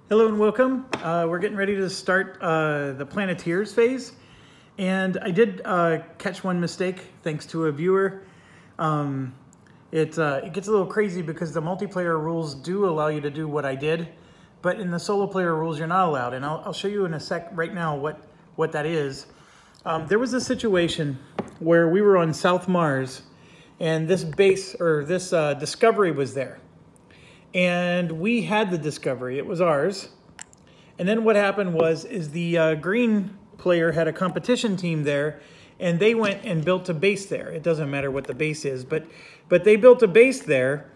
Hello and welcome. We're getting ready to start the Planeteers phase. And I did catch one mistake thanks to a viewer. It gets a little crazy because the multiplayer rules do allow you to do what I did, but in the solo player rules you're not allowed. And I'll show you in a sec right now what that is. There was a situation where we were on South Mars and this base, or this discovery was there. And we had the discovery, it was ours. And then what happened is the green player had a competition team there, and they went and built a base there. It doesn't matter what the base is, but they built a base there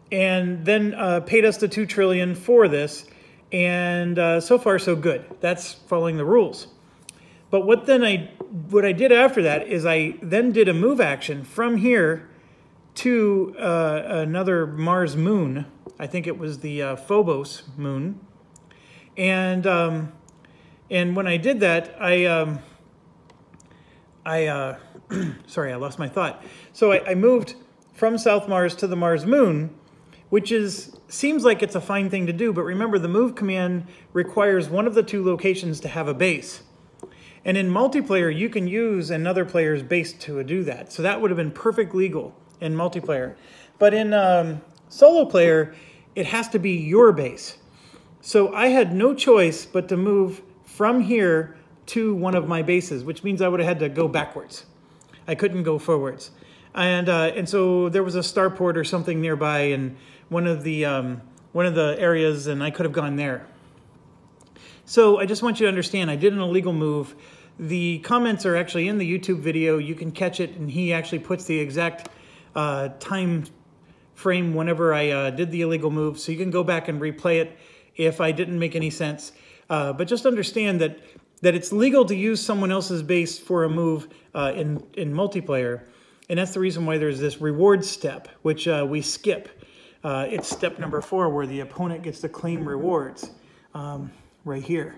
and then paid us the $2 trillion for this. And so far so good. That's following the rules. But what I did after that is I then did a move action from here to another Mars moon. I think it was the Phobos moon. And when I did that, sorry, I lost my thought. So I moved from South Mars to the Mars moon, which seems like it's a fine thing to do, but remember the move command requires one of the two locations to have a base. And in multiplayer, you can use another player's base to do that. So that would have been perfect legal in multiplayer. But in solo player, it has to be your base. So I had no choice but to move from here to one of my bases, which means I would have had to go backwards. I couldn't go forwards. And so there was a starport or something nearby in one of the areas, and I could have gone there. So I just want you to understand, I did an illegal move. The comments are actually in the YouTube video. You can catch it, and he actually puts the exact time frame whenever I did the illegal move, so you can go back and replay it if I didn't make any sense. But just understand that it's legal to use someone else's base for a move in multiplayer, and that's the reason why there's this reward step, which we skip. It's step number 4, where the opponent gets to claim rewards right here.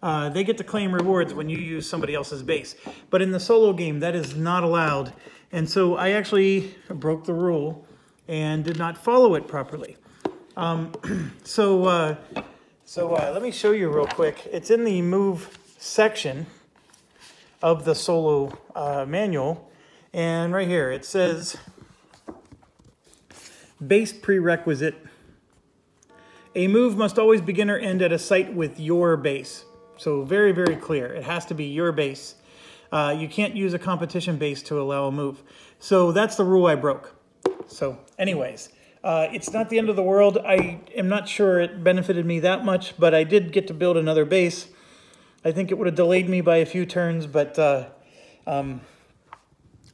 They get to claim rewards when you use somebody else's base. But in the solo game, that is not allowed. And so I actually broke the rule and did not follow it properly. So let me show you real quick. It's in the move section of the solo manual. And right here, it says, base prerequisite. A move must always begin or end at a site with your base. So very, very clear. It has to be your base. You can't use a competition base to allow a move. So that's the rule I broke. So anyways, it's not the end of the world. I am not sure it benefited me that much, but I did get to build another base. I think it would have delayed me by a few turns, but I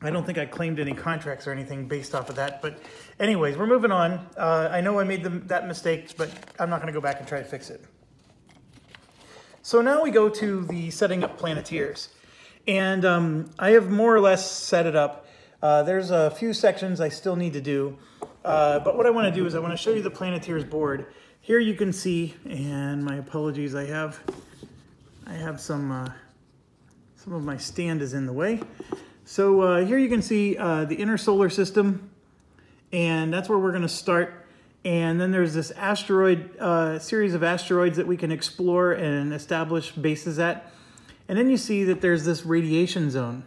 don't think I claimed any contracts or anything based off of that. But anyways, we're moving on. I know I made that mistake, but I'm not going to go back and try to fix it. So now we go to the setting up Planeteers. And I have more or less set it up. There's a few sections I still need to do. But what I want to do is I want to show you the Planeteers board. Here you can see, and my apologies, I have some of my stand is in the way. So here you can see the inner solar system, and that's where we're going to start. And then there's this asteroid, series of asteroids that we can explore and establish bases at. And then you see that there's this radiation zone.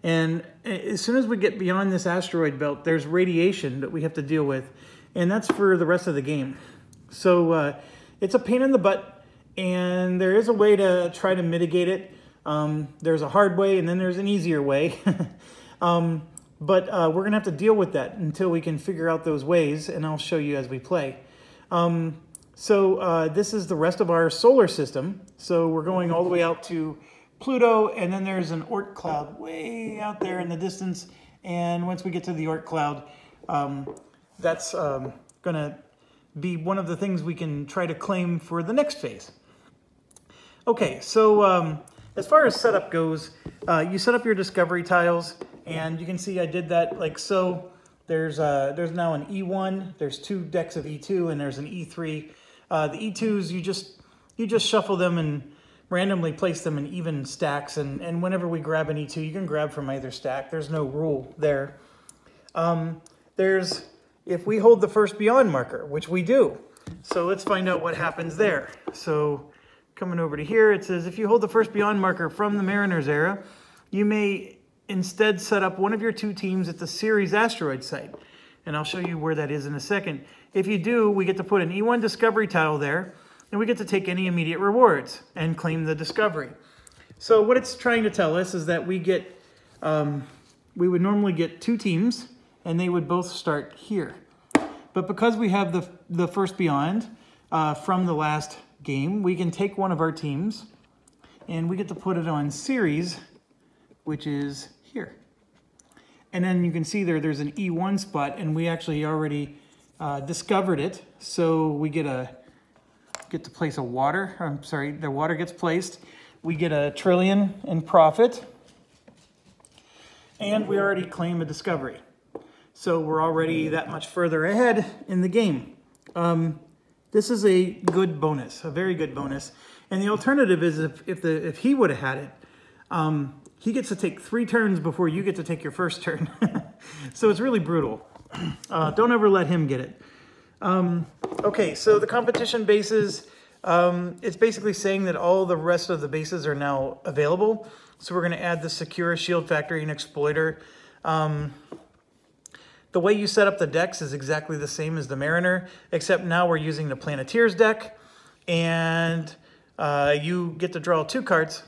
And as soon as we get beyond this asteroid belt, there's radiation that we have to deal with. And that's for the rest of the game. So it's a pain in the butt, and there is a way to try to mitigate it. There's a hard way, and then there's an easier way. But we're going to have to deal with that until we can figure out those ways, and I'll show you as we play. This is the rest of our solar system. So we're going all the way out to Pluto, and then there's an Oort cloud way out there in the distance. And once we get to the Oort cloud, that's going to be one of the things we can try to claim for the next phase. Okay, so as far as setup goes, you set up your discovery tiles, and you can see I did that like so. There's now an E1, there's 2 decks of E2, and there's an E3. The E2s, you just shuffle them and randomly place them in even stacks, and whenever we grab an E2, you can grab from either stack. There's no rule there. If we hold the first beyond marker, which we do, So let's find out what happens there. So coming over to here, it says, if you hold the first Beyond marker from the Mariners era, you may instead set up one of your 2 teams at the Ceres asteroid site. And I'll show you where that is in a second. If you do, we get to put an E1 discovery tile there, and we get to take any immediate rewards and claim the discovery. So what it's trying to tell us is that we get, we would normally get 2 teams, and they would both start here. But because we have the first Beyond from the last game, we can take one of our teams, and we get to put it on Ceres, which is here. And then you can see there's an E1 spot, and we actually already discovered it. So we get to place a water. I'm sorry, the water gets placed. We get a trillion in profit, and we already claim a discovery. So we're already that much further ahead in the game. This is a good bonus, a very good bonus. And the alternative is if he would have had it, he gets to take 3 turns before you get to take your first turn. So it's really brutal. Don't ever let him get it. Okay, so the competition bases, it's basically saying that all the rest of the bases are now available. So we're going to add the Secure, Shield Factory, and Exploiter. The way you set up the decks is exactly the same as the Mariner, except now we're using the Planeteers deck, and you get to draw 2 cards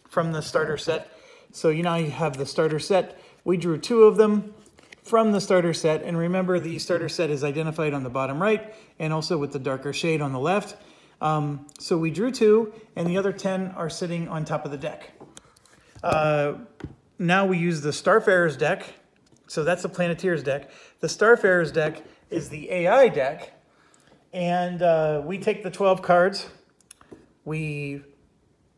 from the starter set. So you now have the starter set. We drew 2 of them from the starter set, and remember the starter set is identified on the bottom right and also with the darker shade on the left. So we drew 2, and the other 10 are sitting on top of the deck. Now we use the Starfarers deck. So that's the Planeteers deck. The Starfarers deck is the AI deck, and we take the 12 cards. We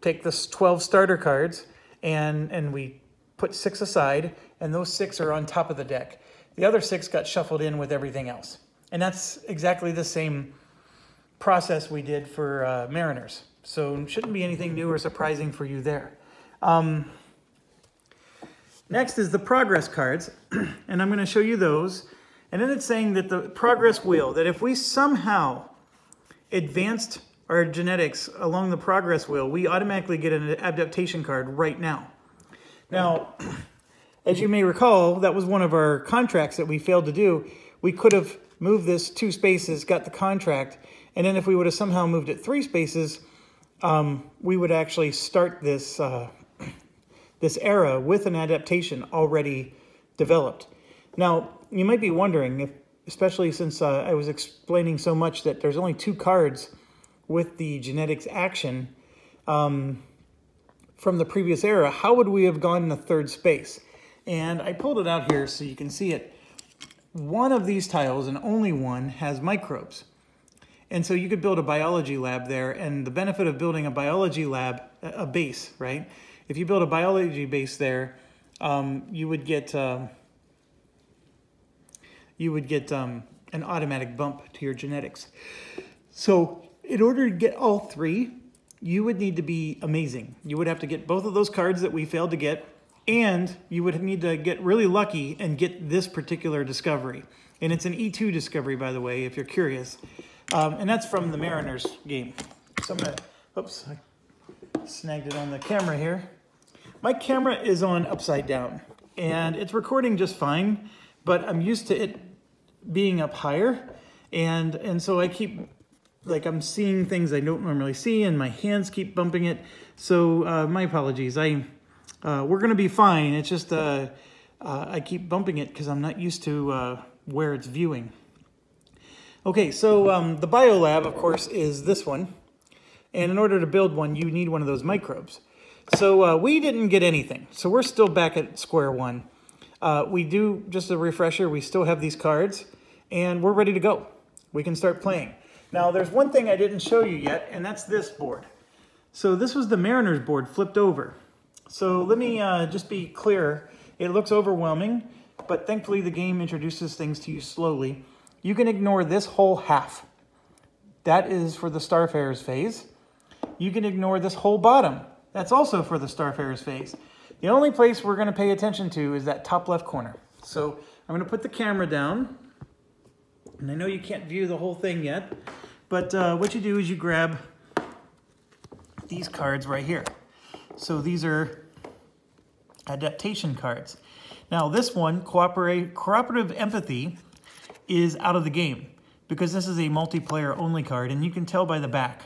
take the 12 starter cards, and we put 6 aside, and those 6 are on top of the deck. The other 6 got shuffled in with everything else. And that's exactly the same process we did for Mariners. So it shouldn't be anything new or surprising for you there. Next is the progress cards, and I'm going to show you those. And then it's saying that the progress wheel, that if we somehow advanced our genetics along the progress wheel, we automatically get an adaptation card right now. Now, as you may recall, that was one of our contracts that we failed to do. We could have moved this 2 spaces, got the contract, and then if we would have somehow moved it 3 spaces, we would actually start this this era with an adaptation already developed. Now, you might be wondering, especially since I was explaining so much that there's only 2 cards with the genetics action from the previous era, how would we have gone in the 3rd space? And I pulled it out here so you can see it. One of these tiles, and only one, has microbes. And so you could build a biology lab there, and the benefit of building a biology lab, a base, right? If you build a biology base there, you would get an automatic bump to your genetics. So in order to get all 3, you would need to be amazing. You would have to get both of those cards that we failed to get, and you would need to get really lucky and get this particular discovery. And it's an E2 discovery, by the way, if you're curious. And that's from the Mariners game. So I'm gonna, oops, I snagged it on the camera here. My camera is on upside down, and it's recording just fine, but I'm used to it being up higher, and so I keep, like, I'm seeing things I don't normally see, and my hands keep bumping it. So my apologies. We're gonna be fine. It's just I keep bumping it because I'm not used to where it's viewing. Okay, so the biolab, of course, is this one. And in order to build one, you need one of those microbes. So we didn't get anything. So we're still back at square one. We do, just a refresher, we still have these cards, and we're ready to go. We can start playing. Now, there's one thing I didn't show you yet, and that's this board. So this was the Mariners board flipped over. So let me just be clear. It looks overwhelming, but thankfully the game introduces things to you slowly. You can ignore this whole half. That is for the Starfarers phase. You can ignore this whole bottom. That's also for the Starfarers phase. The only place we're going to pay attention to is that top left corner. So I'm going to put the camera down. And I know you can't view the whole thing yet, But what you do is you grab these cards right here. So these are adaptation cards. Now this one, Cooperative Empathy, is out of the game because this is a multiplayer only card, and you can tell by the back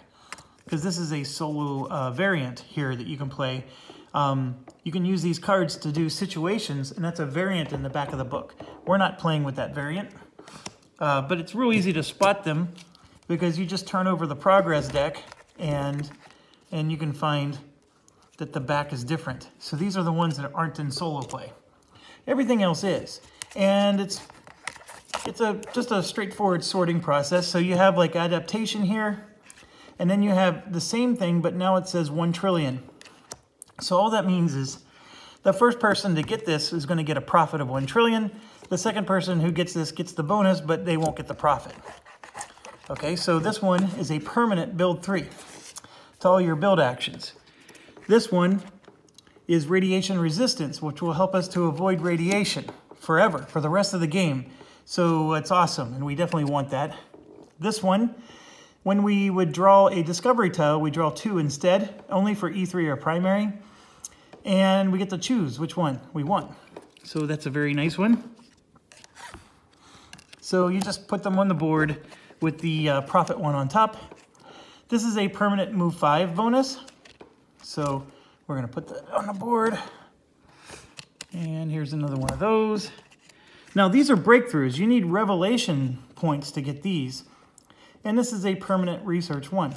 because this is a solo variant here that you can play. You can use these cards to do situations, and that's a variant in the back of the book. We're not playing with that variant, but it's real easy to spot them because you just turn over the progress deck and you can find that the back is different. So these are the ones that aren't in solo play. Everything else is. And it's just a straightforward sorting process. So you have like adaptation here, and then you have the same thing, but now it says 1 trillion. So all that means is the first person to get this is going to get a profit of 1 trillion. The second person who gets this gets the bonus, but they won't get the profit. Okay, so this one is a permanent build 3 to all your build actions. This one is radiation resistance, which will help us to avoid radiation forever, for the rest of the game. So it's awesome, and we definitely want that. This one, when we would draw a discovery tile, we draw 2 instead, only for E3 or primary. And we get to choose which one we want. So that's a very nice one. So you just put them on the board with the profit one on top. This is a permanent move 5 bonus. So we're going to put that on the board. And here's another one of those. Now these are breakthroughs. You need revelation points to get these. And this is a permanent research 1.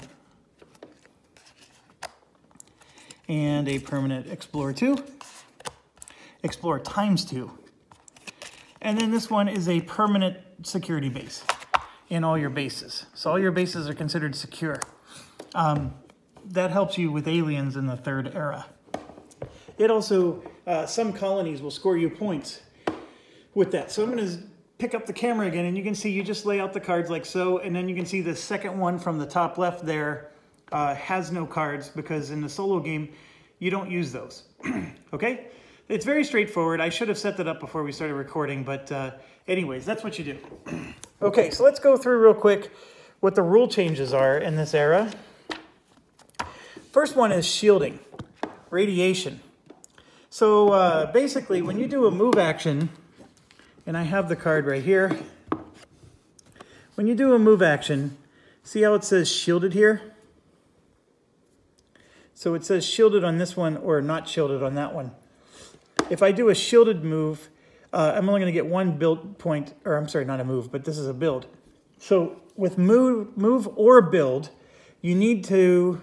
And a permanent explore 2. Explore times 2. And then this one is a permanent security base in all your bases. So all your bases are considered secure. That helps you with aliens in the 3rd era. It also, some colonies will score you points with that. So I'm going to pick up the camera again, and you can see you just lay out the cards like so, and then you can see the second one from the top left there has no cards because in the solo game you don't use those. Okay? It's very straightforward. I should have set that up before we started recording, but anyways, that's what you do. Okay, so let's go through real quick what the rule changes are in this era. First one is shielding, radiation. So basically when you do a move action, and I have the card right here, when you do a move action, see how it says shielded here? So it says shielded on this one or not shielded on that one. If I do a shielded move, I'm only going to get 1 build point, or I'm sorry, not a move, but this is a build. So with move or build, you need to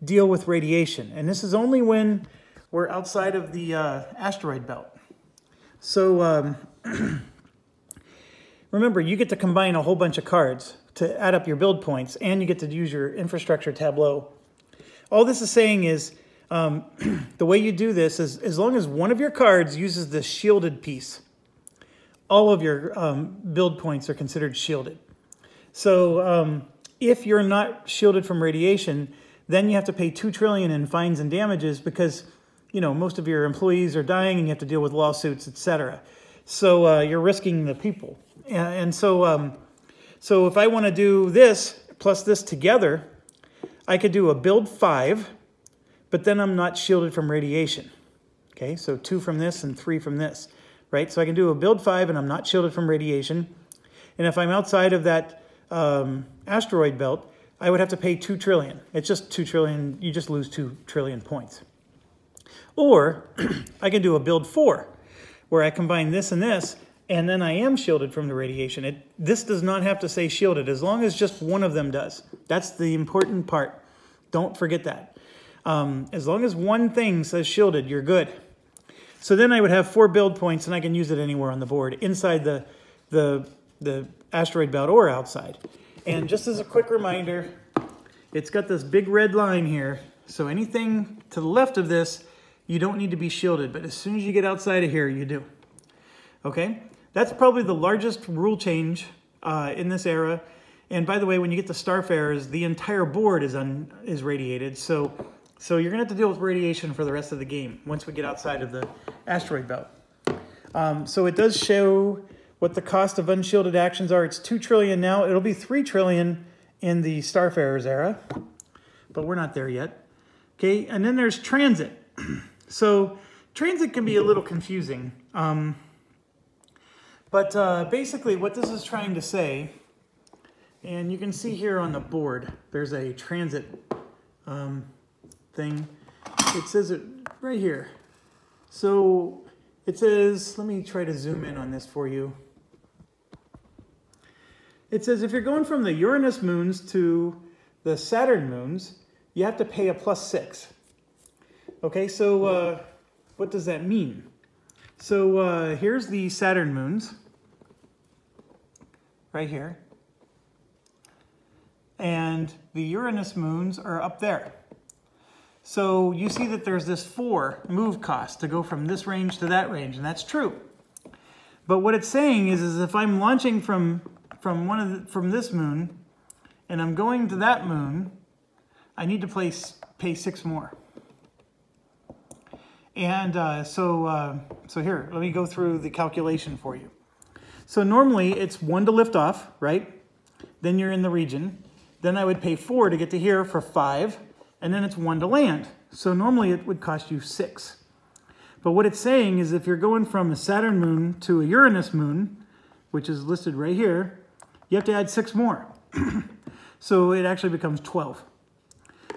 deal with radiation. And this is only when we're outside of the asteroid belt. So remember, you get to combine a whole bunch of cards to add up your build points, and you get to use your infrastructure tableau. All this is saying is the way you do this is as long as one of your cards uses the shielded piece, all of your build points are considered shielded. So if you're not shielded from radiation, then you have to pay 2 trillion in fines and damages because, you know, most of your employees are dying and you have to deal with lawsuits, etc. So you're risking the people. And so, so if I want to do this plus this together, I could do a build 5, but then I'm not shielded from radiation. Okay, so 2 from this and 3 from this, right? So I can do a build 5 and I'm not shielded from radiation. And if I'm outside of that asteroid belt, I would have to pay 2 trillion. It's just 2 trillion, you just lose 2 trillion points. Or I can do a build 4, where I combine this and this, and then I am shielded from the radiation. This does not have to say shielded, as long as just one of them does. That's the important part. Don't forget that. As long as one thing says shielded, you're good. So then I would have 4 build points, and I can use it anywhere on the board, inside the asteroid belt or outside. And just as a quick reminder, it's got this big red line here. So anything to the left of this, you don't need to be shielded. But as soon as you get outside of here, you do. Okay? That's probably the largest rule change in this era. And by the way, when you get to Starfarers, the entire board is radiated. So you're going to have to deal with radiation for the rest of the game once we get outside of the asteroid belt. So it does show what the cost of unshielded actions are. It's 2 trillion now. It'll be 3 trillion in the Starfarers era, but we're not there yet. Okay, and then there's transit. So transit can be a little confusing, but basically what this is trying to say, and you can see here on the board, there's a transit thing. It says it right here. So it says, let me try to zoom in on this for you. It says if you're going from the Uranus moons to the Saturn moons, you have to pay a +6. Okay, so what does that mean? So here's the Saturn moons, right here. And the Uranus moons are up there. So you see that there's this 4 move cost to go from this range to that range, and that's true. But what it's saying is if I'm launching from this moon, and I'm going to that moon, I need to pay 6 more. And so here, let me go through the calculation for you. So normally it's 1 to lift off, right? Then you're in the region. Then I would pay 4 to get to here for 5, and then it's 1 to land. So normally it would cost you 6. But what it's saying is if you're going from a Saturn moon to a Uranus moon, which is listed right here, you have to add 6 more. So it actually becomes 12.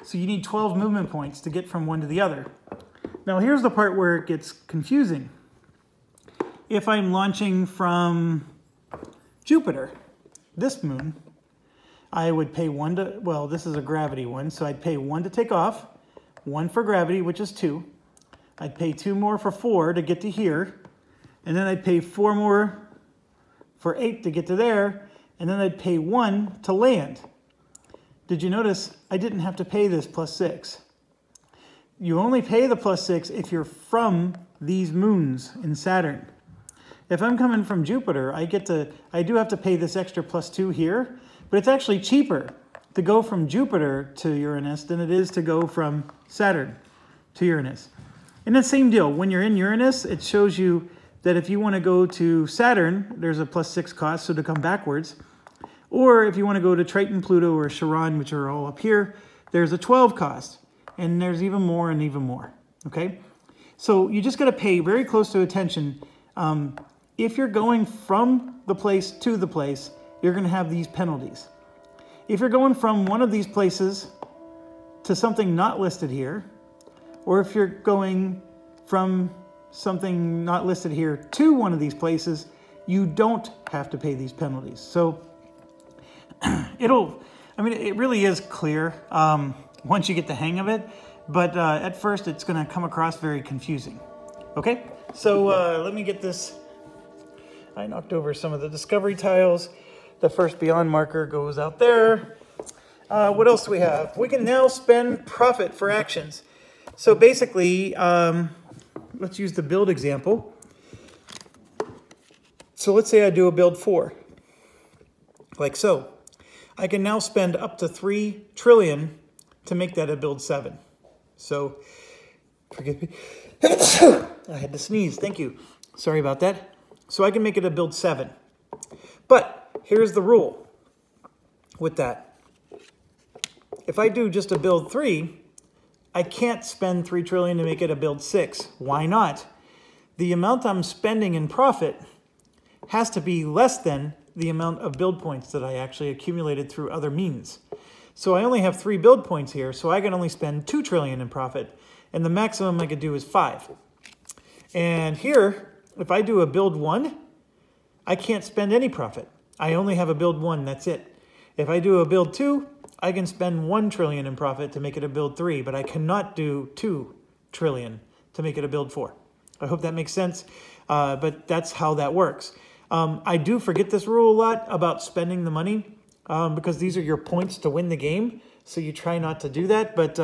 So you need 12 movement points to get from one to the other. Now here's the part where it gets confusing. If I'm launching from Jupiter, this moon, I would pay 1 to, well, this is a gravity one, so I'd pay 1 to take off, 1 for gravity, which is 2. I'd pay 2 more for 4 to get to here, and then I'd pay 4 more for 8 to get to there, and then I'd pay 1 to land. Did you notice I didn't have to pay this +6? You only pay the +6 if you're from these moons in Saturn. If I'm coming from Jupiter, I do have to pay this extra +2 here, but it's actually cheaper to go from Jupiter to Uranus than it is to go from Saturn to Uranus. And the same deal, when you're in Uranus, it shows you that if you want to go to Saturn, there's a +6 cost, so to come backwards. Or if you want to go to Triton, Pluto, or Charon, which are all up here, there's a 12 cost. And there's even more and even more, okay? So you just got to pay very close to attention. If you're going from the place to the place, you're going to have these penalties. If you're going from one of these places to something not listed here, or if you're going from something not listed here to one of these places, you don't have to pay these penalties. So it really is clear once you get the hang of it, but at first it's going to come across very confusing. Okay, so let me get this. I knocked over some of the discovery tiles. The first beyond marker goes out there. What else do we have? We can now spend profit for actions. So basically, let's use the build example. So let's say I do a build 4, like so. I can now spend up to 3 trillion to make that a build 7. So, forgive me. I had to sneeze, thank you. Sorry about that. So I can make it a build 7. But here's the rule with that. If I do just a build 3, I can't spend 3 trillion to make it a build 6. Why not? The amount I'm spending in profit has to be less than the amount of build points that I actually accumulated through other means. So I only have 3 build points here, so I can only spend 2 trillion in profit, and the maximum I could do is 5. And here, if I do a build 1, I can't spend any profit. I only have a build 1, that's it. If I do a build 2, I can spend 1 trillion in profit to make it a build 3, but I cannot do 2 trillion to make it a build 4. I hope that makes sense, but that's how that works. I do forget this rule a lot about spending the money because these are your points to win the game, so you try not to do that, but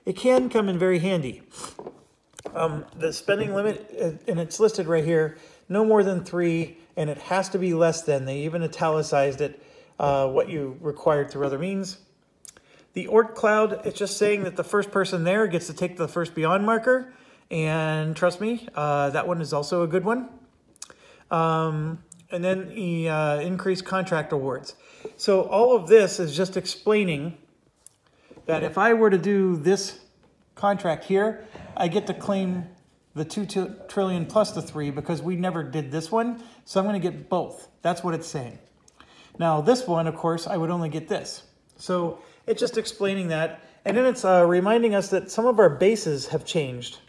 it can come in very handy. The spending limit, and it's listed right here, no more than 3, and it has to be less than. They even italicized it, what you required through other means. The Oort cloud, it's just saying that the first person there gets to take the first beyond marker, and trust me, that one is also a good one. And then the increased contract awards. So all of this is just explaining that if I were to do this contract here, I get to claim the 2 trillion plus the 3 because we never did this one. So I'm going to get both. That's what it's saying. Now this one, of course, I would only get this. So it's just explaining that. And then it's reminding us that some of our bases have changed.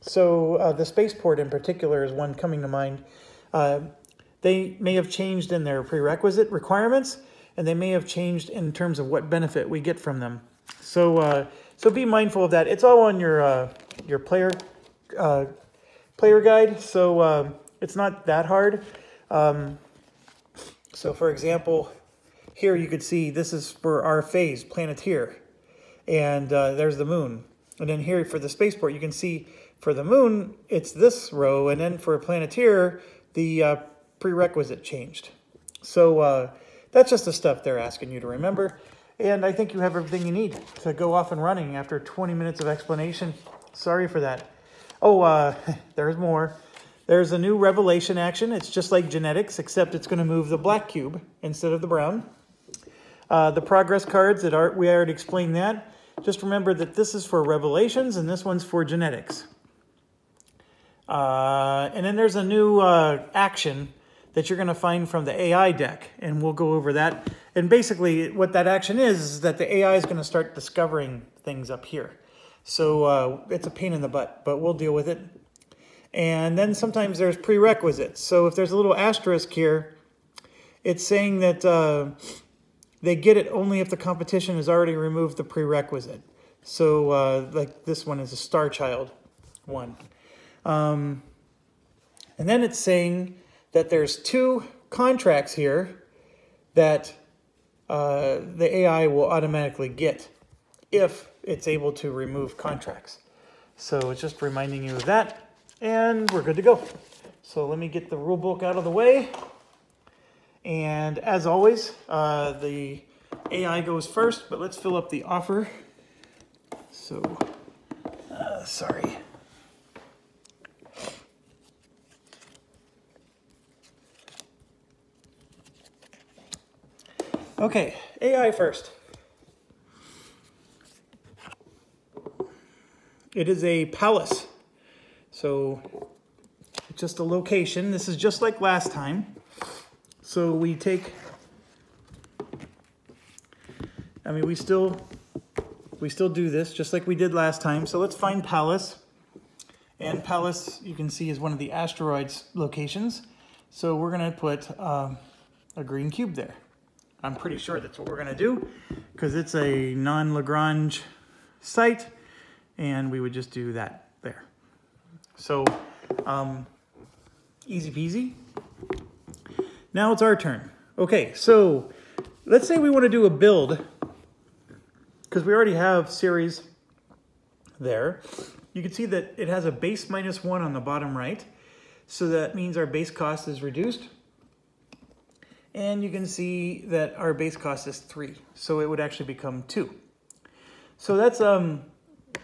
So the spaceport in particular is one coming to mind. They may have changed in their prerequisite requirements, and they may have changed in terms of what benefit we get from them. So so be mindful of that. It's all on your player guide, so it's not that hard. So for example, here you could see this is for our phase, Planeteer, and there's the moon. And then here for the spaceport, you can see for the moon, it's this row, and then for Planeteer, the prerequisite changed. So that's just the stuff they're asking you to remember. And I think you have everything you need to go off and running after 20 minutes of explanation. Sorry for that. Oh, there's more. There's a new revelation action. It's just like genetics, except it's going to move the black cube instead of the brown. The progress cards, we already explained that. Just remember that this is for revelations and this one's for genetics. And then there's a new action that you're going to find from the AI deck, and we'll go over that. And basically what that action is that the AI is going to start discovering things up here. So it's a pain in the butt, but we'll deal with it. And then sometimes there's prerequisites. So if there's a little asterisk here, it's saying that they get it only if the competition has already removed the prerequisite. So like this one is a Star Child one. And then it's saying that there's 2 contracts here that the AI will automatically get if it's able to remove contracts. So it's just reminding you of that, and we're good to go. So let me get the rule book out of the way. And as always, the AI goes first, but let's fill up the offer. So, sorry. Okay, AI first. It is a palace. So just a location. This is just like last time. So we take, we still do this just like we did last time. So let's find Palace. And Palace, you can see, is one of the asteroids locations. So we're going to put a green cube there. I'm pretty sure that's what we're going to do because it's a non-Lagrange site, and we would just do that there. So easy peasy. Now it's our turn. Okay, so let's say we want to do a build because we already have series there. You can see that it has a base -1 on the bottom right. So that means our base cost is reduced. And you can see that our base cost is 3. So it would actually become 2. So that's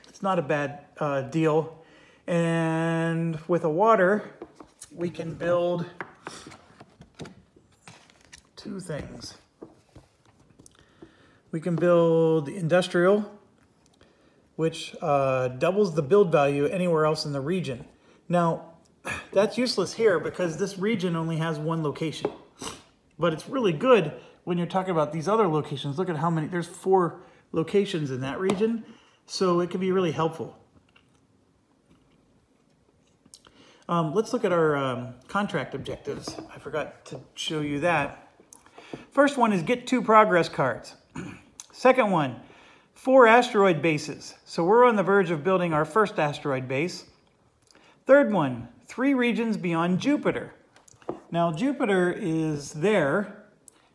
it's not a bad deal. And with a water, we can build 2 things. We can build industrial, which doubles the build value anywhere else in the region. Now, that's useless here because this region only has 1 location. But it's really good when you're talking about these other locations. Look at how many, there's 4 locations in that region. So it can be really helpful. Let's look at our contract objectives. I forgot to show you that. First one is get 2 progress cards. Second one, 4 asteroid bases. So we're on the verge of building our first asteroid base. Third one, 3 regions beyond Jupiter. Now Jupiter is there,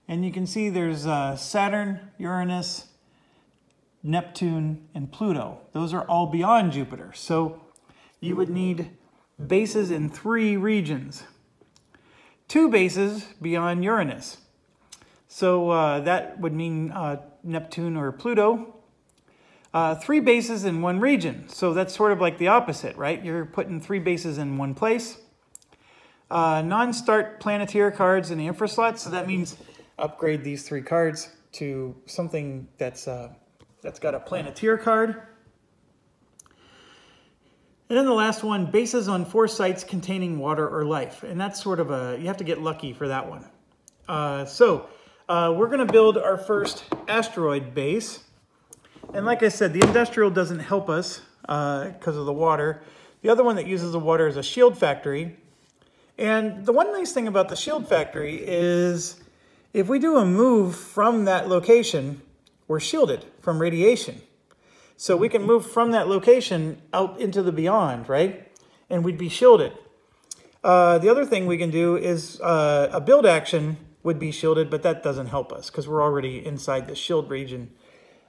and you can see there's Saturn, Uranus, Neptune, and Pluto. Those are all beyond Jupiter. So you would need bases in 3 regions. 2 bases beyond Uranus. So that would mean Neptune or Pluto. 3 bases in 1 region. So that's sort of like the opposite, right? You're putting 3 bases in 1 place. Non-start Planeteer cards in the infra slot. So that means upgrade these 3 cards to something that's got a Planeteer card. And then the last one, bases on 4 sites containing water or life. And that's sort of you have to get lucky for that one. We're going to build our first asteroid base. And like I said, the industrial doesn't help us because of the water. The other one that uses the water is a shield factory. And the one nice thing about the shield factory is if we do a move from that location, we're shielded from radiation. So we can move from that location out into the beyond, right? And we'd be shielded. The other thing we can do is a build action would be shielded, but that doesn't help us because we're already inside the shield region.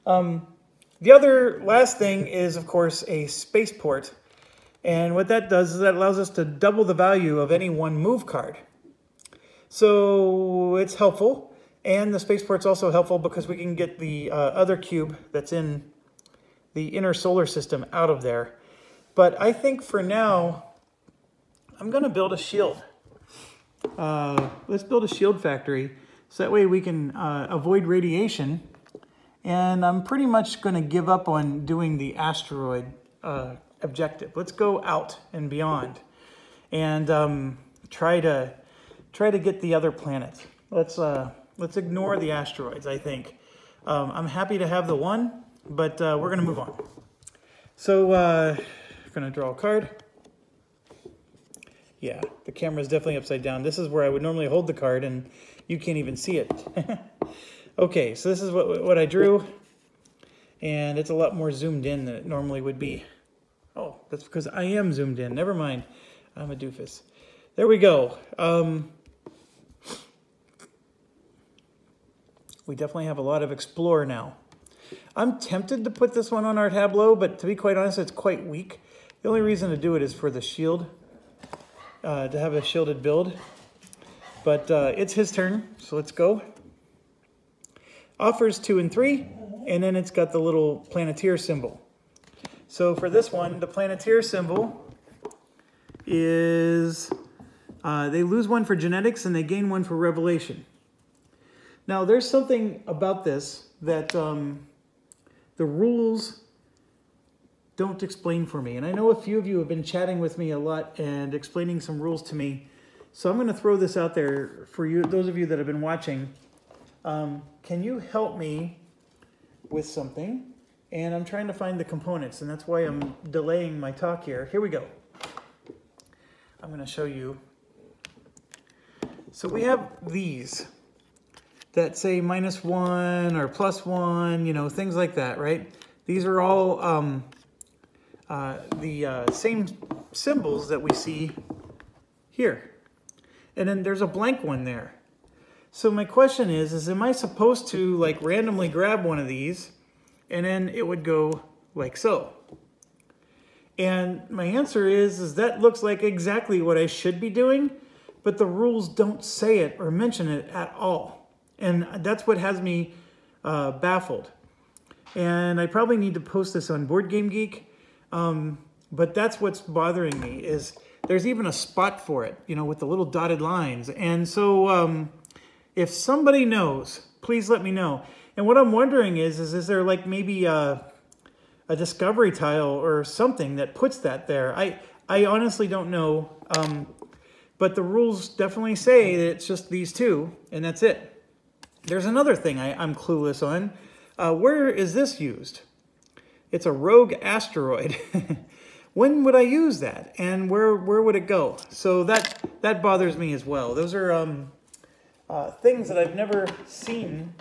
The other last thing is, of course, a spaceport. And what that does is that allows us to double the value of any one move card. So it's helpful. And the spaceport's also helpful because we can get the other cube that's in the inner solar system out of there. But I think for now, I'm going to build a shield. Let's build a shield factory so that way we can avoid radiation. And I'm pretty much going to give up on doing the asteroid objective. Let's go out and beyond and try to get the other planets. Let's ignore the asteroids, I think. I'm happy to have the one, but we're going to move on. So I'm going to draw a card. Yeah, the camera is definitely upside down. This is where I would normally hold the card, and you can't even see it. Okay, so this is what I drew, and it's a lot more zoomed in than it normally would be. Oh, that's because I am zoomed in. Never mind. I'm a doofus. There we go. We definitely have a lot of explore now. I'm tempted to put this one on our tableau, but to be quite honest, it's quite weak. The only reason to do it is for the shield, to have a shielded build. But it's his turn, so let's go. Offers 2 and 3, and then it's got the little Planeteer symbol. So for this one, the Planeteer symbol is they lose 1 for genetics and they gain 1 for revelation. Now there's something about this that the rules don't explain for me. And I know a few of you have been chatting with me a lot and explaining some rules to me. So I'm going to throw this out there for you, those of you that have been watching. Can you help me with something? And I'm trying to find the components, and that's why I'm delaying my talk here. Here we go. I'm going to show you. So we have these that say -1 or +1, you know, things like that, right? These are all the same symbols that we see here. And then there's a blank one there. So my question is am I supposed to like randomly grab one of these and then it would go like so? And my answer is that looks like exactly what I should be doing, but the rules don't say it or mention it at all. And that's what has me baffled. And I probably need to post this on Board Game Geek, but that's what's bothering me is there's even a spot for it, you know, with the little dotted lines. And so if somebody knows, please let me know. And what I'm wondering is there like maybe a discovery tile or something that puts that there? I honestly don't know, but the rules definitely say that it's just these 2, and that's it. There's another thing I'm clueless on. Where is this used? It's a rogue asteroid. When would I use that? And where would it go? So that bothers me as well. Those are things that I've never seen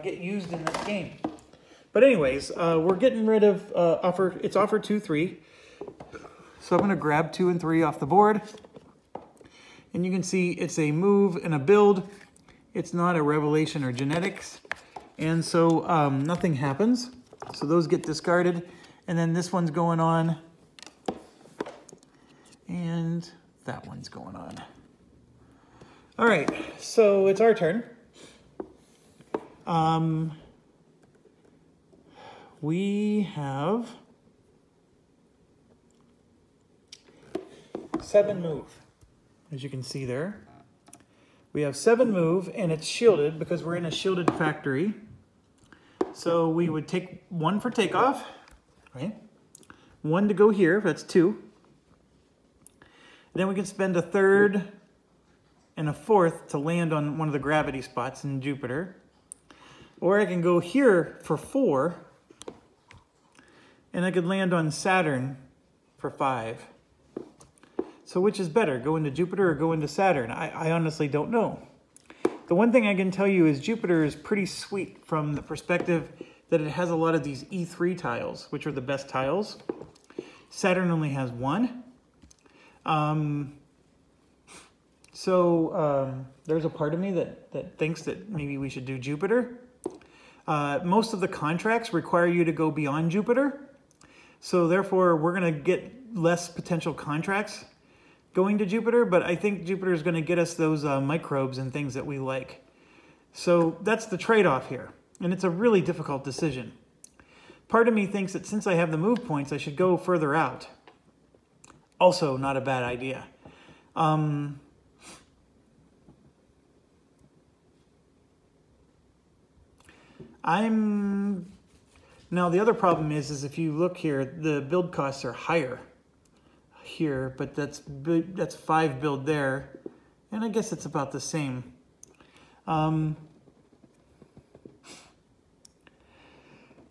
get used in this game. But anyways, we're getting rid of it's offer 2, 3. So I'm going to grab 2 and 3 off the board. And you can see it's a move and a build. It's not a revelation or genetics. And so nothing happens. So those get discarded. And then this one's going on. And that one's going on. All right, so it's our turn. We have 7 move, as you can see there. We have 7 move, and it's shielded because we're in a shielded factory. So we would take 1 for takeoff, right? 1 to go here, that's 2. Then we can spend a 3rd and a 4th to land on one of the gravity spots in Jupiter. Or I can go here for 4, and I could land on Saturn for 5. So which is better, go into Jupiter or go into Saturn? I honestly don't know. The one thing I can tell you is Jupiter is pretty sweet from the perspective that it has a lot of these E3 tiles, which are the best tiles. Saturn only has 1. There's a part of me that thinks that maybe we should do Jupiter. Most of the contracts require you to go beyond Jupiter. So therefore, we're going to get less potential contracts going to Jupiter, but I think Jupiter is going to get us those microbes and things that we like. So that's the trade-off here, and it's a really difficult decision. Part of me thinks that since I have the move points, I should go further out. Also, not a bad idea. Now the other problem is if you look here, the build costs are higher here, but that's 5 build there, and I guess it's about the same.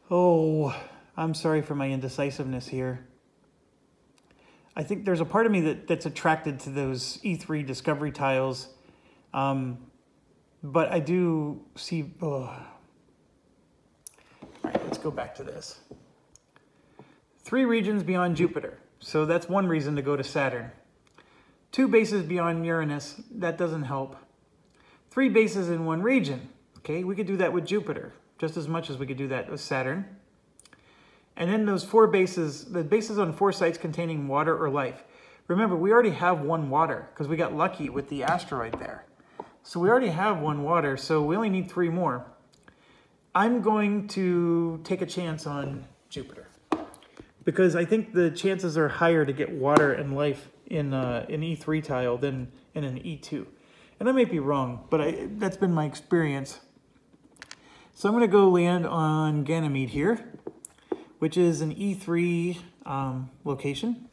Oh, I'm sorry for my indecisiveness here. I think there's a part of me that's attracted to those E3 discovery tiles, but I do see... Oh. All right, let's go back to this. 3 regions beyond Jupiter. So that's one reason to go to Saturn. 2 bases beyond Uranus. That doesn't help. 3 bases in 1 region. Okay, we could do that with Jupiter just as much as we could do that with Saturn. And then those 4 bases, the bases on 4 sites containing water or life. Remember, we already have 1 water because we got lucky with the asteroid there. So we already have 1 water, so we only need 3 more. I'm going to take a chance on Jupiter because I think the chances are higher to get water and life in an E3 tile than in an E2. And I might be wrong, but that's been my experience. So I'm going to go land on Ganymede here, which is an E3 location.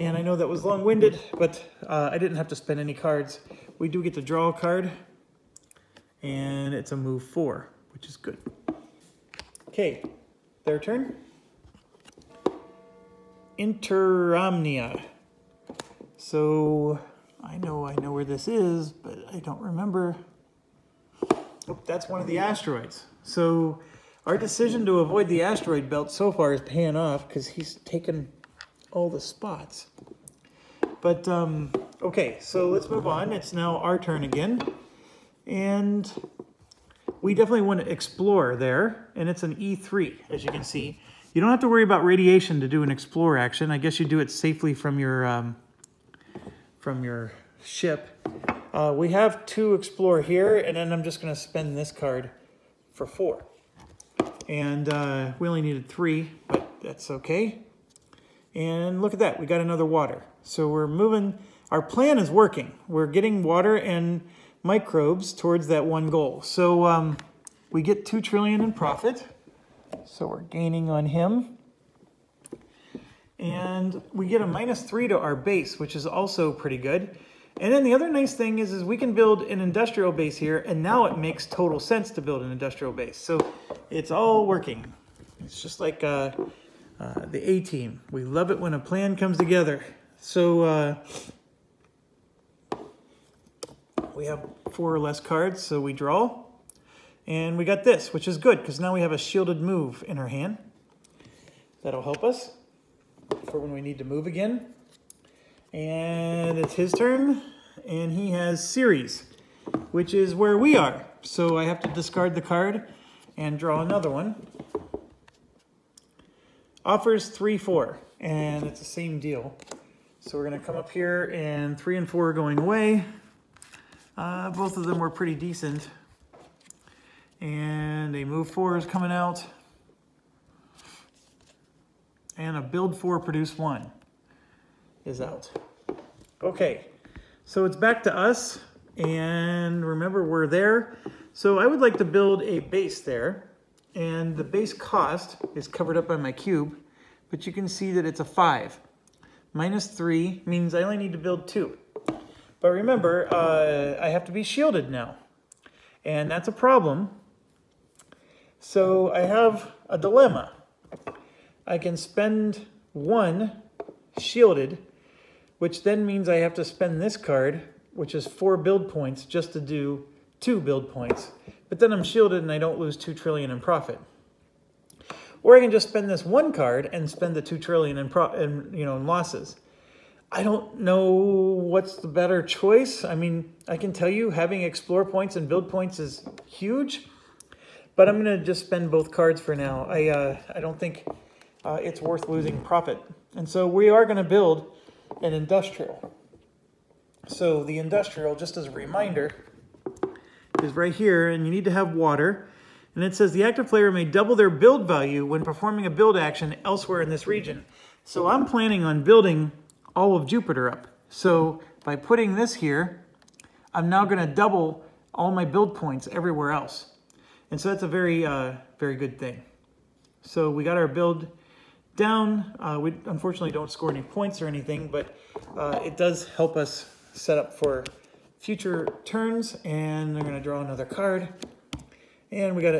And I know that was long-winded, but I didn't have to spend any cards. We do get to draw a card, and it's a move 4. Which is good. Okay, their turn. Interamnia. So I know where this is, but I don't remember. Oh, that's one of the asteroids. So our decision to avoid the asteroid belt so far is paying off because he's taken all the spots. But okay, so let's move on. It's now our turn again, and we definitely want to explore there, and it's an E3, as you can see. You don't have to worry about radiation to do an explore action. I guess you do it safely from your ship. We have 2 explore here, and then I'm just going to spend this card for 4. And we only needed 3, but that's okay. And look at that, we got another water. So we're moving, our plan is working. We're getting water and microbes towards that one goal. So we get 2 trillion in profit. So we're gaining on him. And we get a -3 to our base, which is also pretty good. And then the other nice thing is we can build an industrial base here, and now it makes total sense to build an industrial base. So it's all working. It's just like the A-team. We love it when a plan comes together. So we have 4 or less cards, so we draw. And we got this, which is good, because now we have a shielded move in our hand. That'll help us for when we need to move again. And it's his turn, and he has series, which is where we are. So I have to discard the card and draw another one. Offers 3-4, and it's the same deal. So we're going to come up here, and 3 and 4 are going away. Both of them were pretty decent. And a move 4 is coming out. And a build 4 produce 1 is out. Okay, so it's back to us. And remember, we're there. So I would like to build a base there. And the base cost is covered up by my cube, but you can see that it's a 5. Minus 3 means I only need to build 2. But remember, I have to be shielded now. And that's a problem. So I have a dilemma. I can spend 1 shielded, which then means I have to spend this card, which is 4 build points, just to do 2 build points. But then I'm shielded and I don't lose 2 trillion in profit. Or I can just spend this 1 card and spend the 2 trillion in losses. I don't know what's the better choice. I mean, I can tell you having explore points and build points is huge, but I'm going to just spend both cards for now. I don't think it's worth losing profit. And so we are going to build an industrial. So the industrial, just as a reminder, is right here, and you need to have water. And it says the active player may double their build value when performing a build action elsewhere in this region. So I'm planning on building all of Jupiter up. So by putting this here, I'm now going to double all my build points everywhere else. And so that's a very, very good thing. So we got our build down. We unfortunately don't score any points or anything, but it does help us set up for future turns. And I'm going to draw another card. And we got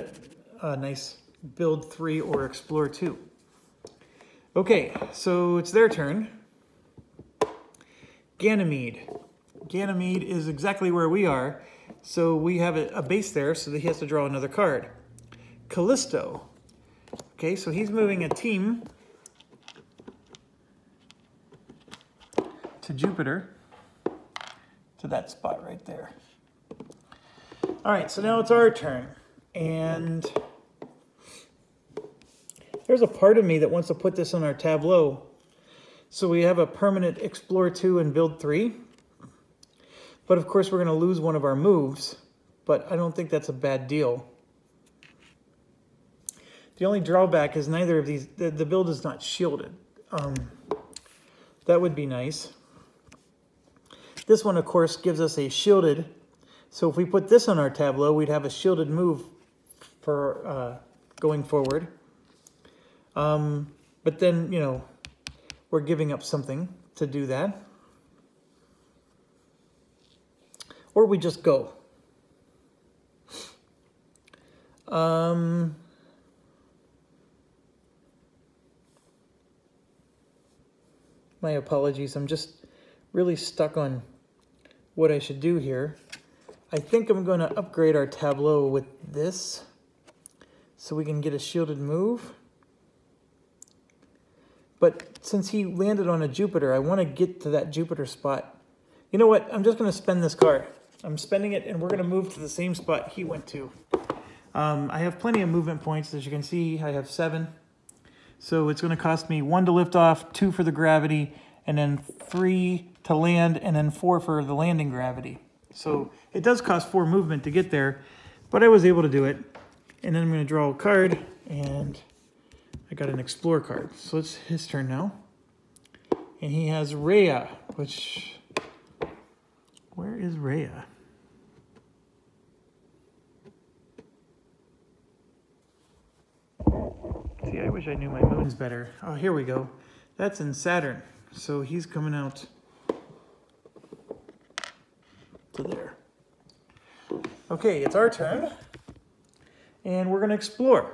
a nice build 3 or explore 2. Okay, so it's their turn. Ganymede. Ganymede is exactly where we are. So we have a base there, so that he has to draw another card. Callisto. Okay, so he's moving a team to Jupiter, to that spot right there. All right, so now it's our turn. And there's a part of me that wants to put this on our tableau. So we have a permanent Explore 2 and Build 3. But of course we're going to lose one of our moves. But I don't think that's a bad deal. The only drawback is neither of these, the build is not shielded. That would be nice. This one, of course, gives us a shielded. So if we put this on our tableau, we'd have a shielded move for going forward. But then, you know, we're giving up something to do that. Or we just go. My apologies, I'm just really stuck on what I should do here. I think I'm going to upgrade our tableau with this so we can get a shielded move. But since he landed on a Jupiter, I want to get to that Jupiter spot. You know what? I'm just going to spend this card. I'm spending it, and we're going to move to the same spot he went to. I have plenty of movement points. As you can see, I have 7. So it's going to cost me 1 to lift off, 2 for the gravity, and then 3 to land, and then 4 for the landing gravity. So it does cost 4 movement to get there, but I was able to do it. And then I'm going to draw a card, and I got an Explore card. So it's his turn now. And he has Rhea, which... Where is Rhea? See, I wish I knew my moons better. Oh, here we go. That's in Saturn. So he's coming out to there. Okay, it's our turn. And we're going to explore.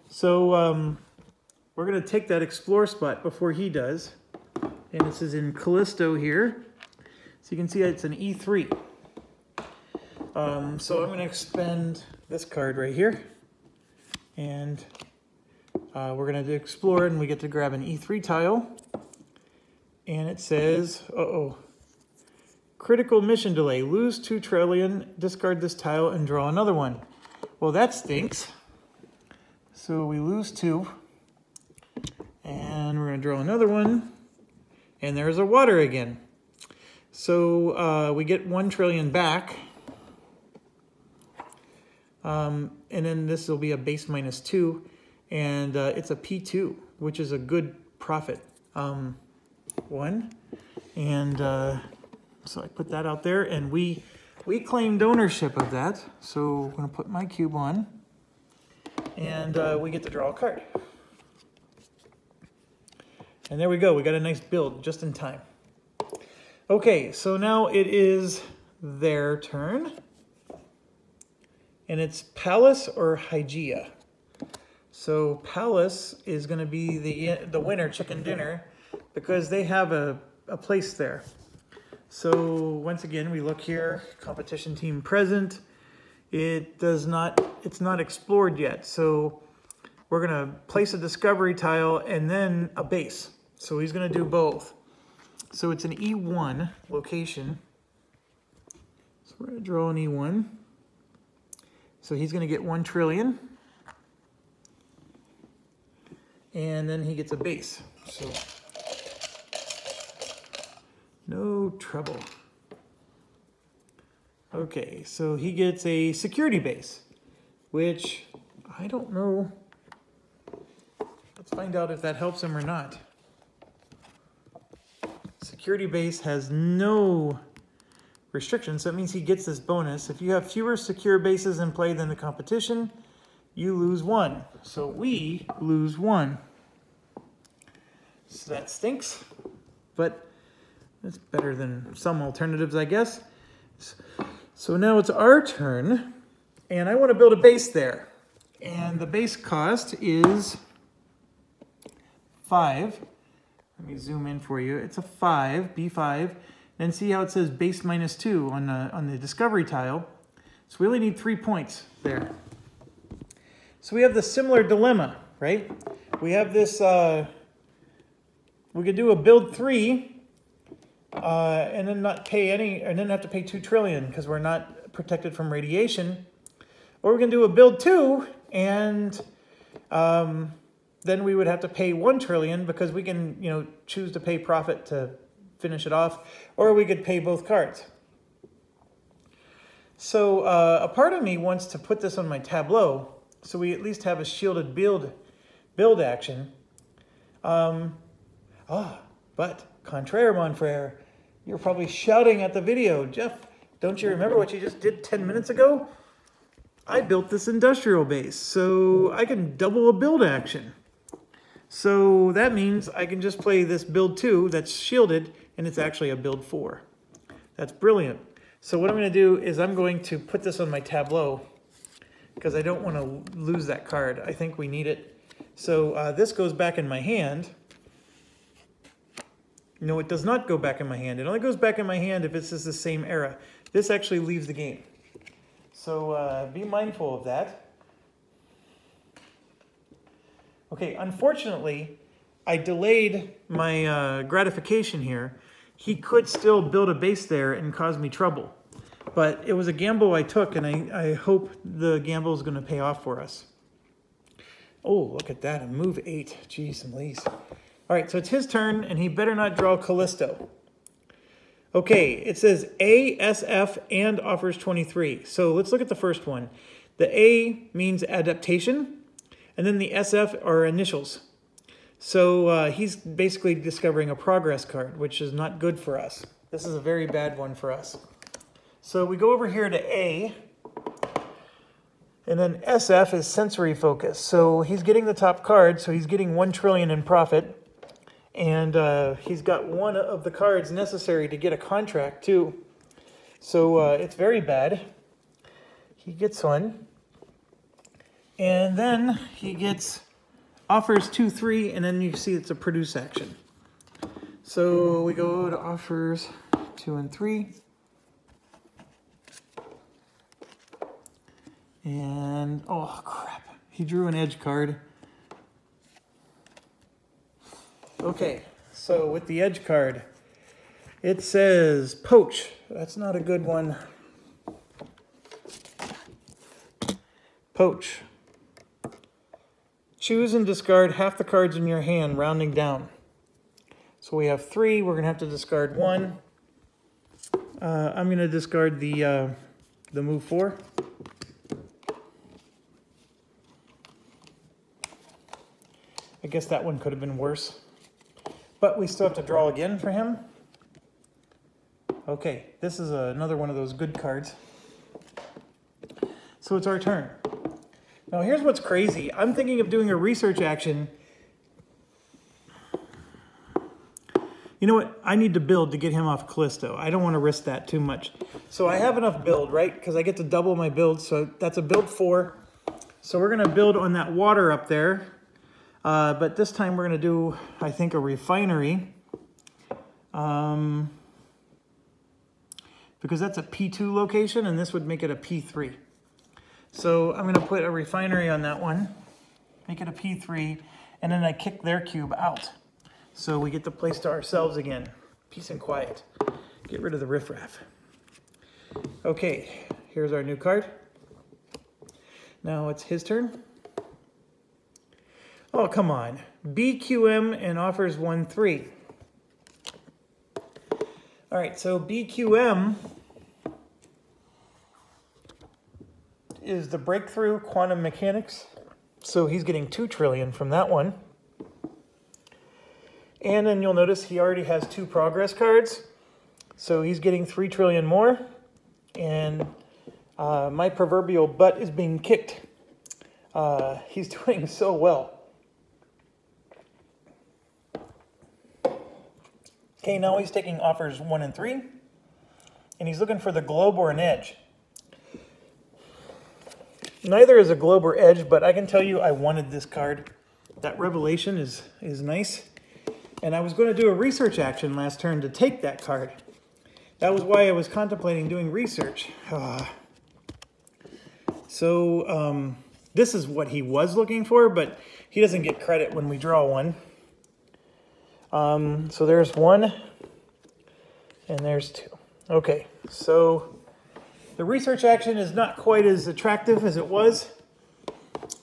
So we're going to take that explore spot before he does. And this is in Callisto here. So you can see it's an E3. So I'm going to expend this card right here. And we're going to explore, and we get to grab an E3 tile. And it says, critical mission delay. Lose 2 trillion, discard this tile, and draw another one. Well, that stinks. So we lose 2. And we're going to draw another one. And there's a water again. So we get 1 trillion back. And then this will be a base minus 2. And it's a P2, which is a good profit. 1. And so I put that out there. And we we claimed ownership of that. So I'm going to put my cube on, and we get to draw a card. And there we go. We got a nice build just in time. Okay, so now it is their turn. And it's Palace or Hygeia. So Palace is going to be the winner chicken dinner because they have a place there. So once again, we look here, competition team present. It's not explored yet. So we're going to place a discovery tile and then a base. So he's going to do both. So it's an E1 location. So we're going to draw an E1. So he's going to get 1 trillion. And then he gets a base. So no trouble. Okay, so he gets a security base, which I don't know. Let's find out if that helps him or not. Security base has no restrictions, so that means he gets this bonus. If you have fewer secure bases in play than the competition, you lose 1. So we lose 1. So that stinks, but that's better than some alternatives, I guess. So now it's our turn, and I want to build a base there. And the base cost is 5. Let me zoom in for you. It's a 5, B5. And see how it says base -2 on the discovery tile. So we only need 3 points there. So we have the similar dilemma, right? We have this, we could do a build 3 and then not pay any, and then have to pay 2 trillion because we're not protected from radiation. Or we can do a build 2 and then we would have to pay 1 trillion because we can, choose to pay profit to finish it off, or we could pay both cards. So a part of me wants to put this on my tableau so we at least have a shielded build action. But contraire, mon frere, you're probably shouting at the video. Jeff, don't you remember what you just did 10 minutes ago? I built this industrial base, so I can double a build action. So that means I can just play this build 2 that's shielded, and it's actually a build 4. That's brilliant. So what I'm going to do is I'm going to put this on my tableau because I don't want to lose that card. I think we need it. So this goes back in my hand. No, it does not go back in my hand. It only goes back in my hand if it's just the same era. This actually leaves the game. So be mindful of that. Okay, unfortunately, I delayed my gratification here. He could still build a base there and cause me trouble. But it was a gamble I took, and I hope the gamble is going to pay off for us. Oh, look at that, a move 8. Jeez, some leaves. All right, so it's his turn, and he better not draw Callisto. Okay, it says A, S, F, and offers 23. So let's look at the first one. The A means adaptation, and then the SF are initials. So he's basically discovering a progress card, which is not good for us. This is a very bad one for us. So we go over here to A, and then SF is sensory focus. So he's getting the top card, so he's getting 1 trillion in profit. And he's got one of the cards necessary to get a contract too. So it's very bad. He gets one. And then he gets offers 2, 3, and then you see it's a produce action. So we go to offers 2 and 3. And, oh crap, he drew an edge card. Okay, so with the edge card, it says poach. That's not a good one. Poach. Choose and discard half the cards in your hand, rounding down. So we have 3. We're going to have to discard 1. I'm going to discard the move 4. I guess that one could have been worse. But we still have to draw again for him. Okay, this is another one of those good cards. So it's our turn. Now here's what's crazy. I'm thinking of doing a research action. You know what? I need to build to get him off Callisto. I don't want to risk that too much. So I have enough build, right? Because I get to double my build. So that's a build 4. So we're going to build on that water up there. But this time we're going to do, I think, a refinery. Because that's a P2 location, and this would make it a P3. So I'm going to put a refinery on that one, make it a P3, and then I kick their cube out. So we get the place to ourselves again. Peace and quiet. Get rid of the riffraff. Okay, here's our new card. Now it's his turn. Oh, come on. BQM and offers 1-3. All right, so BQM is the breakthrough quantum mechanics. So he's getting 2 trillion from that one. And then you'll notice he already has 2 progress cards. So he's getting 3 trillion more. And my proverbial butt is being kicked. He's doing so well. Okay, now he's taking offers 1 and 3. And he's looking for the globe or an edge. Neither is a globe or edge, but I can tell you I wanted this card. That revelation is nice. And I was going to do a research action last turn to take that card. That was why I was contemplating doing research. So this is what he was looking for, but he doesn't get credit when we draw one. So there's 1, and there's 2. Okay, so the research action is not quite as attractive as it was.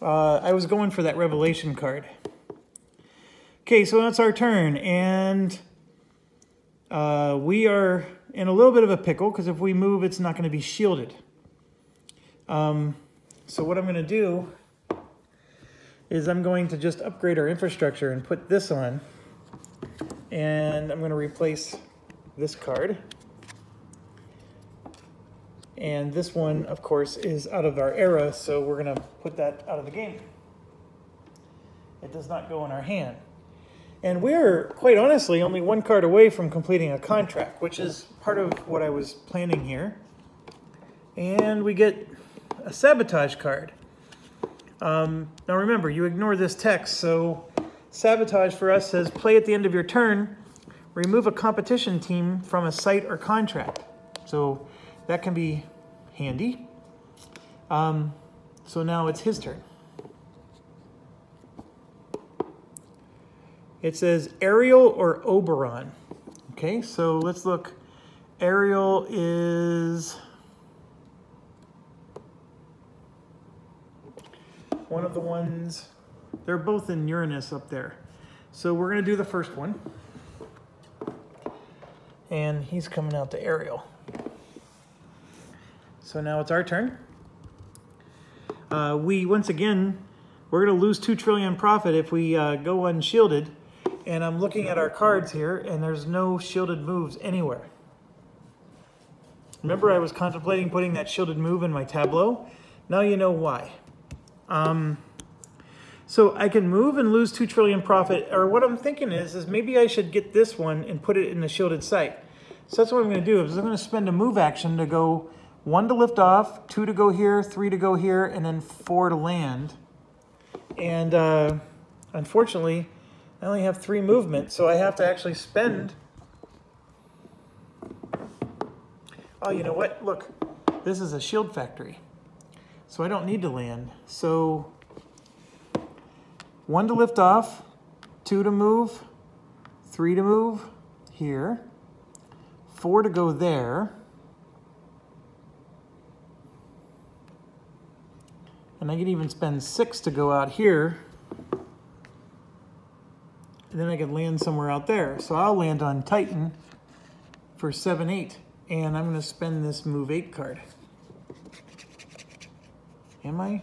I was going for that revelation card. Okay, so that's our turn, and we are in a little bit of a pickle, because if we move, it's not going to be shielded. So what I'm going to do is I'm going to just upgrade our infrastructure and put this on, and I'm going to replace this card. And this one, of course, is out of our era, so we're going to put that out of the game. It does not go in our hand. And we're, quite honestly, only 1 card away from completing a contract, which is part of what I was planning here. And we get a sabotage card. Now remember, you ignore this text, so sabotage for us says, play at the end of your turn, remove a competition team from a site or contract. So that can be handy. So now it's his turn. It says Ariel or Oberon. Okay, so let's look. Ariel is one of the ones, they're both in Uranus up there. So we're going to do the first one. And he's coming out to Ariel. So now it's our turn. Once again, we're going to lose 2 trillion profit if we go unshielded. And I'm looking at our cards here, and there's no shielded moves anywhere. Remember, I was contemplating putting that shielded move in my tableau? Now you know why. So I can move and lose 2 trillion profit, or what I'm thinking is maybe I should get this one and put it in the shielded site. So that's what I'm going to do, is I'm going to spend a move action to go 1 to lift off, 2 to go here, 3 to go here, and then 4 to land. And unfortunately, I only have 3 movement, so I have to actually spend... Oh, you know what? Look, this is a shield factory. So I don't need to land. So 1 to lift off, 2 to move, 3 to move here, 4 to go there, and I can even spend 6 to go out here. And then I can land somewhere out there. So I'll land on Titan for 7-8. And I'm going to spend this move 8 card. Am I?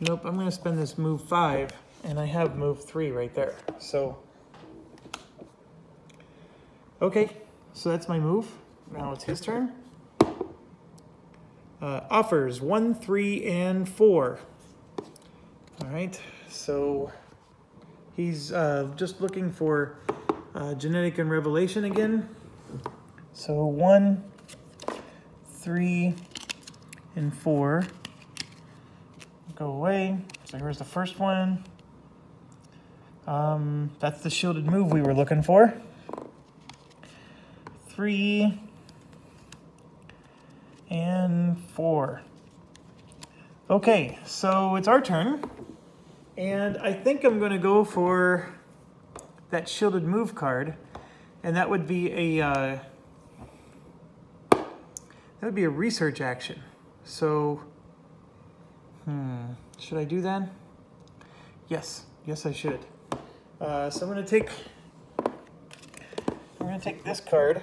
Nope, I'm going to spend this move 5. and I have move 3 right there. So, okay, so that's my move. Now it's his turn. Offers 1, 3, and 4. All right, so he's just looking for genetic and revelation again. So 1, 3, and 4 go away. So here's the first one. That's the shielded move we were looking for. 3 and 4. Okay, so it's our turn. And I think I'm going to go for that shielded move card. And that would be a research action. So, should I do that? Yes, I should. So I'm going to take this card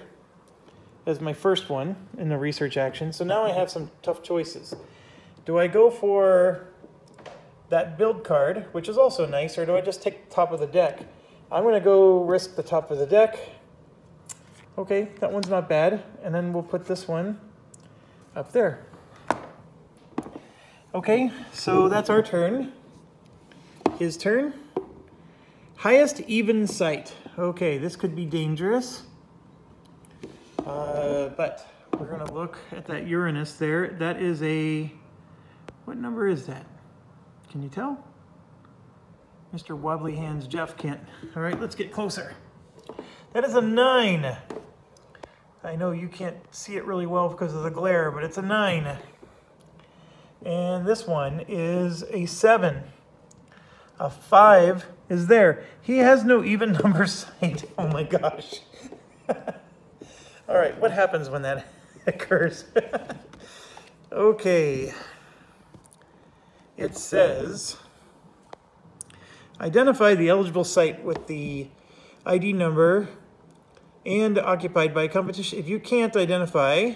as my first one in the research action. So now I have some tough choices. Do I go for that build card, which is also nice, or do I just take the top of the deck? I'm going to go risk the top of the deck. Okay, that one's not bad. And then we'll put this one up there. Okay, so that's our turn. His turn. Highest even sight. Okay, this could be dangerous. But we're going to look at that Uranus there. That is a... What number is that? Can you tell? Mr. Wobbly Hands Jeff can't. All right, let's get closer. That is a 9. I know you can't see it really well because of the glare, but it's a 9. And this one is a 7. A 5 is there. He has no even number sight. Oh my gosh. All right, what happens when that occurs? Okay. It says, identify the eligible site with the ID number and occupied by competition. If you can't identify,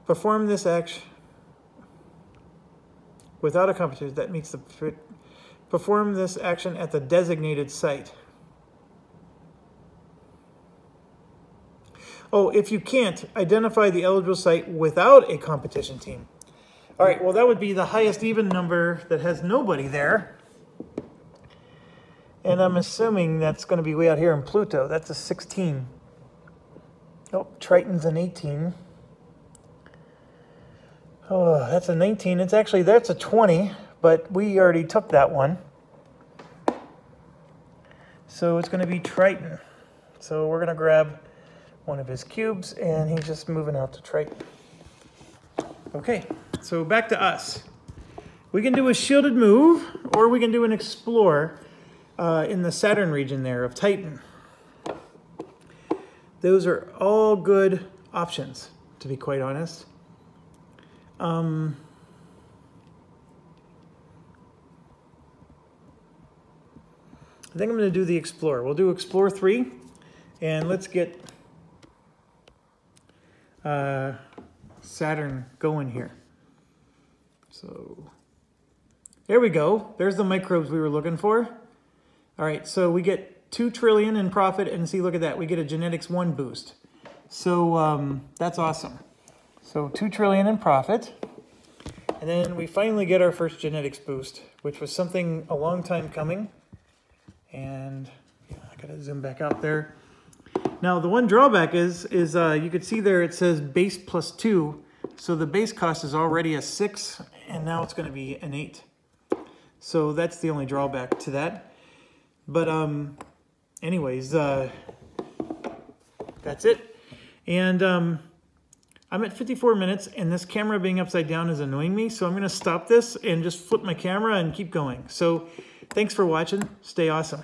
perform this action without a competition that meets the... Perform this action at the designated site. Oh, if you can't identify the eligible site without a competition team. All right, well, that would be the highest even number that has nobody there. And I'm assuming that's going to be way out here in Pluto. That's a 16. Oh, Triton's an 18. Oh, that's a 19. It's actually, that's a 20, but we already took that one. So it's going to be Triton. So we're going to grab one of his cubes, and he's just moving out to Triton. Okay, so back to us. We can do a shielded move, or we can do an explore in the Saturn region there of Titan. Those are all good options, to be quite honest. I think I'm going to do the Explore. We'll do Explore 3, and let's get Saturn going here. So there we go. There's the microbes we were looking for. All right, so we get 2 trillion in profit, and see, look at that. We get a genetics 1 boost. So that's awesome. So 2 trillion in profit. And then we finally get our first genetics boost, which was something a long time coming. And yeah, I gotta zoom back out there. Now the one drawback is you could see there it says base plus 2. So the base cost is already a 6, and now it's gonna be an 8. So that's the only drawback to that. But anyways, that's it. And I'm at 54 minutes, and this camera being upside down is annoying me, so I'm going to stop this and just flip my camera and keep going. So thanks for watching. Stay awesome.